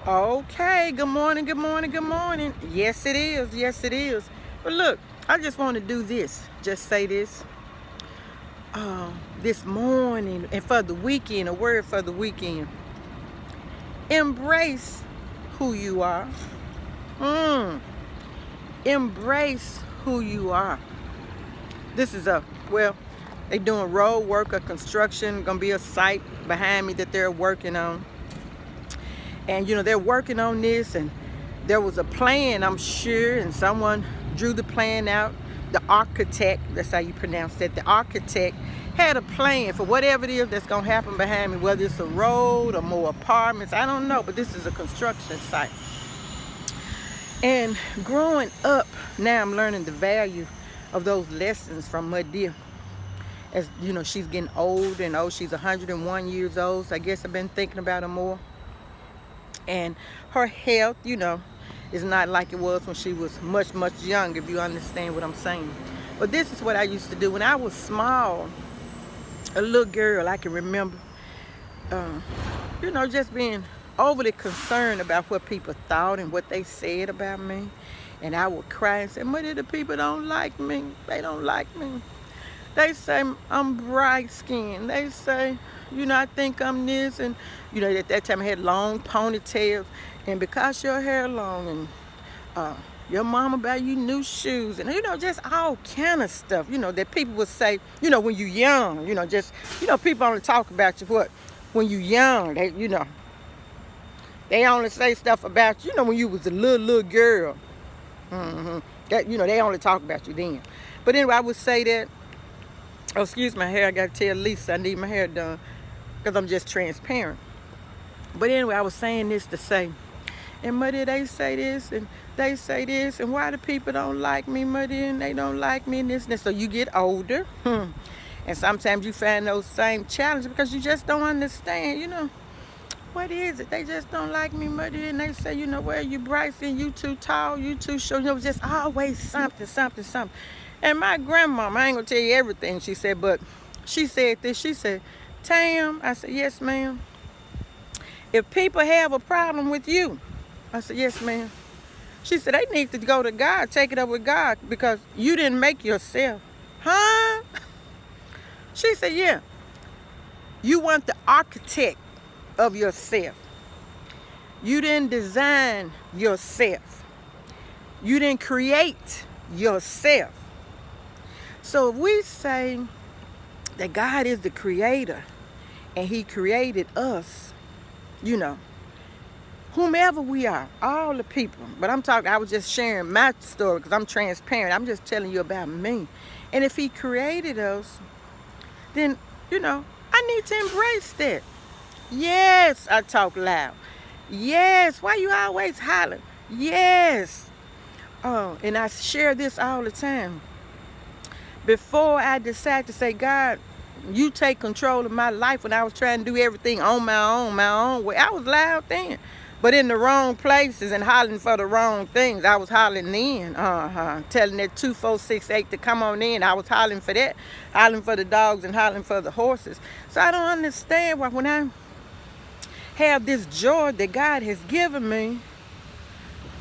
Okay, good morning, good morning, good morning. Yes, it is. Yes, it is. But look, I just want to do this. Just say this. This morning and for the weekend, a word for the weekend. Embrace who you are. Mm. Embrace who you are. This is they doing road work or construction. Gonna be a site behind me that they're working on. And they're working on this, and there was a plan, I'm sure, and someone drew the plan out. The architect, that's how you pronounce that, the architect had a plan for whatever it is that's going to happen behind me, whether it's a road or more apartments, I don't know, but this is a construction site. And growing up, now I'm learning the value of those lessons from Madia. As she's getting old, and she's 101 years old, so I guess I've been thinking about her more. And her health, is not like it was when she was much, much younger, if you understand what I'm saying. But this is what I used to do. When I was small, a little girl, I can remember, just being overly concerned about what people thought and what they said about me. And I would cry and say, Mother, the people don't like me. They don't like me. They say I'm bright skinned. They say, I think I'm this. And, at that time I had long ponytails. And because your hair long, and your mama buy you new shoes. And, just all kind of stuff, that people would say, when you young, people only talk about you when you young. They only say stuff about you, when you was a little girl. That, they only talk about you then. But anyway, I would say that. Oh, excuse my hair. I got to tell Lisa I need my hair done because I'm just transparent. But anyway, I was saying this to say, and Mother, they say this and they say this, and why the people don't like me, Mother, and they don't like me and this and this. So you get older, and sometimes you find those same challenges because you just don't understand, what is it? They just don't like me, Mother, and they say, well, you bright and you too tall, you too short, just always something. And my grandmama, I ain't gonna tell you everything she said, but she said this. She said, Tam, I said, yes, ma'am. If people have a problem with you, I said, yes, ma'am. She said, they need to go to God, take it up with God, because you didn't make yourself. Huh? She said, yeah. You weren't the architect of yourself. You didn't design yourself. You didn't create yourself. So if we say that God is the creator and he created us, whomever we are, all the people. But I was just sharing my story because I'm transparent. I'm just telling you about me. And if he created us, then, I need to embrace that. Yes, I talk loud. Yes, why you always hollering? Yes. Oh, and I share this all the time. Before I decided to say, God, you take control of my life, when I was trying to do everything on my own way, I was loud then. But in the wrong places and hollering for the wrong things. I was hollering in, telling that 2468 to come on in. I was hollering for that, hollering for the dogs and hollering for the horses. So I don't understand why when I have this joy that God has given me,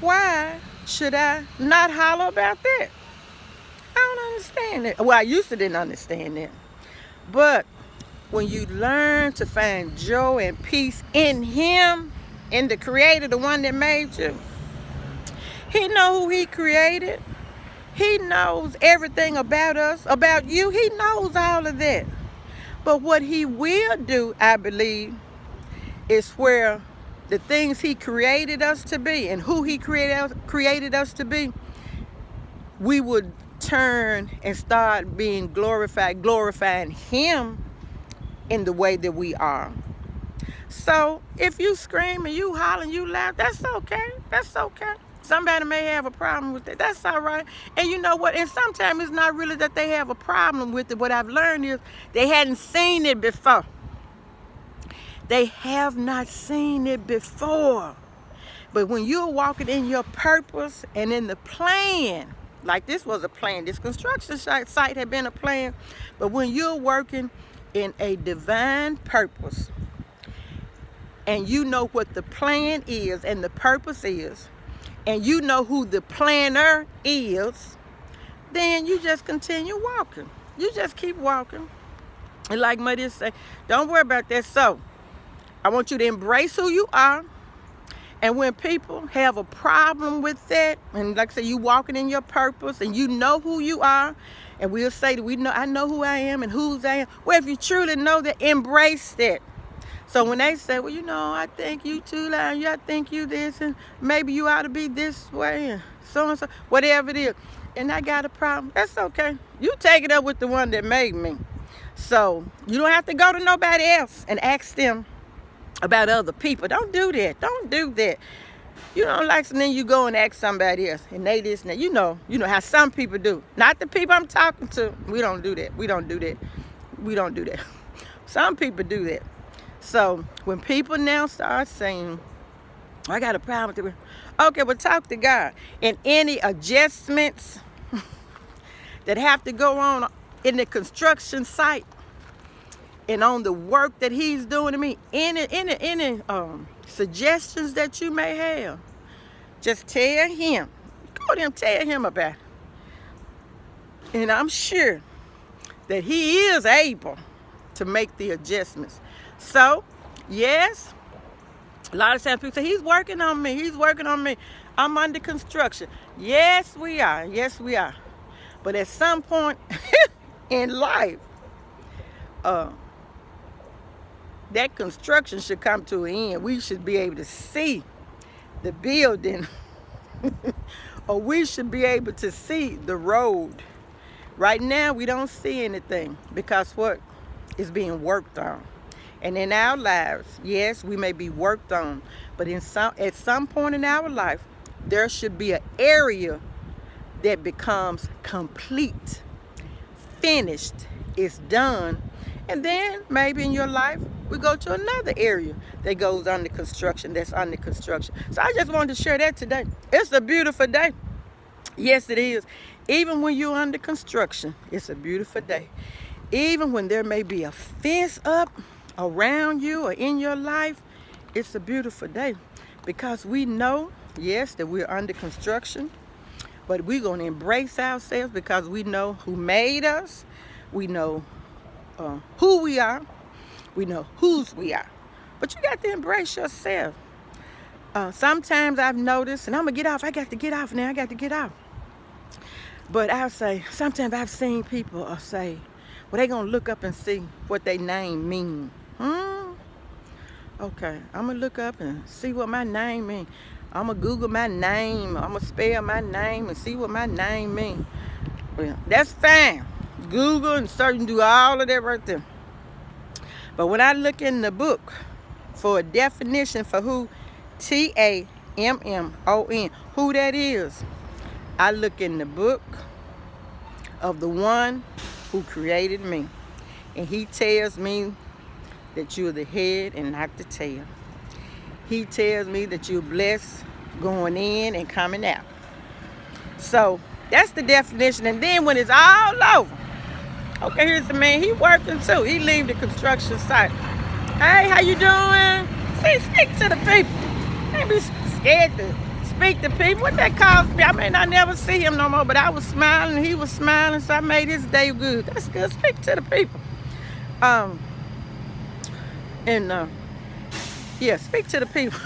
why should I not holler about that? I don't understand that. Well, I used to didn't understand that. But when you learn to find joy and peace in him, in the creator, the one that made you, he knows who he created. He knows everything about us, about you. He knows all of that. But what he will do, I believe, is where the things he created us to be and who he created us to be, we would turn and start being glorifying him in the way that we are. So if you scream and you holler and you laugh, that's okay. That's okay. Somebody may have a problem with it. That's all right. And you know what? And sometimes it's not really that they have a problem with it. What I've learned is they hadn't seen it before. They have not seen it before. But when you're walking in your purpose and in the plan, like this was a plan, this construction site had been a plan, but when you're working in a divine purpose, and you know what the plan is and the purpose is, and you know who the planner is, then you just continue walking. You just keep walking. And like Mother say, don't worry about that. So I want you to embrace who you are. And when people have a problem with that, and like I say, you walking in your purpose and you know who you are, and we'll say that I know who I am and whose I am. Well, if you truly know that, embrace that. So when they say, well, I think you too, like, I think you this, and maybe you ought to be this way, and so, whatever it is, and I got a problem, that's okay. You take it up with the one that made me. So you don't have to go to nobody else and ask them about other people. Don't do that. Don't do that. Like, and then you go and ask somebody else, and they this and that. You know how some people do. Not the people I'm talking to. We don't do that. We don't do that. We don't do that. Some people do that. So when people now start saying, I got a problem with it, okay, well, talk to God. And any adjustments that have to go on in the construction site and on the work that He's doing to me, any suggestions that you may have, just tell Him. Go to Him, tell Him about it. And I'm sure that He is able to make the adjustments. So, yes, a lot of times people say, He's working on me. He's working on me. I'm under construction. Yes, we are. Yes, we are. But at some point in life, that construction should come to an end. We should be able to see the building or we should be able to see the road. Right now, we don't see anything because what is being worked on. And in our lives, yes, we may be worked on, but at some point in our life, there should be an area that becomes complete, finished, it's done. And then maybe in your life, we go to another area that goes under construction, that's under construction. So I just wanted to share that today. It's a beautiful day. Yes, it is. Even when you're under construction, it's a beautiful day. Even when there may be a fence up around you or in your life, it's a beautiful day. Because we know, yes, that we're under construction, but we're going to embrace ourselves because we know who made us. We know who we are. We know whose we are. But you got to embrace yourself. Sometimes I've noticed, and I'm going to get off. I got to get off now. I got to get off. But I'll say, sometimes I've seen people say, well, they're going to look up and see what their name means. Okay, I'm going to look up and see what my name means. I'm going to Google my name. I'm going to spell my name and see what my name means. Well, that's fine. Google and search and do all of that right there. But when I look in the book for a definition for who T-A-M-M-O-N, who that is, I look in the book of the one who created me. And He tells me that you're the head and not the tail. He tells me that you're blessed going in and coming out. So that's the definition. And then when it's all over, okay, here's the man. He working too. He leave the construction site. Hey, how you doing? See, speak to the people. Ain't be scared to speak to people. What that cost me? I mean, I never see him no more, but I was smiling. He was smiling, so I made his day good. That's good. Speak to the people. Yeah, speak to the people.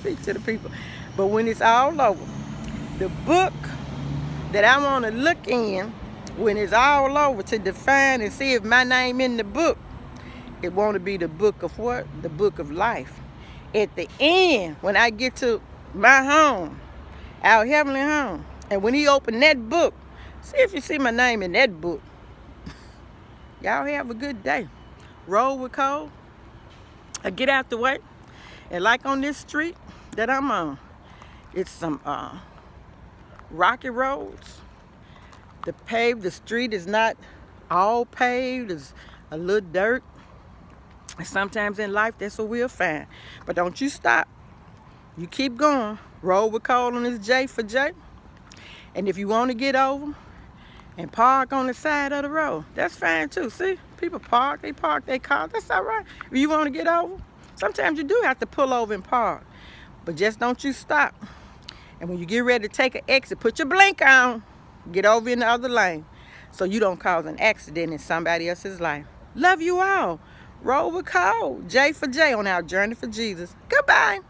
Speak to the people. But when it's all over, the book that I want to look in, when it's all over, to define and see if my name in the book, it want to be the book of what? The book of life. At the end, when I get to my home, our heavenly home, and when He opened that book, see if you see my name in that book. Y'all have a good day. Roll with Cole. Get out the way. And like on this street that I'm on, it's some rocky roads. The street is not all paved. There's a little dirt. And sometimes in life, that's what we'll find. But don't you stop. You keep going. Roll with Cole on this J for J. And if you want to get over and park on the side of the road, that's fine too. See, people park, they park their car. That's all right. If you want to get over, Sometimes you do have to pull over and park, but just don't you stop. And when you get ready to take an exit, put your blinker on. Get over in the other lane so you don't cause an accident in somebody else's life. Love you all. Roll with Cole. J for J on our journey for Jesus. Goodbye.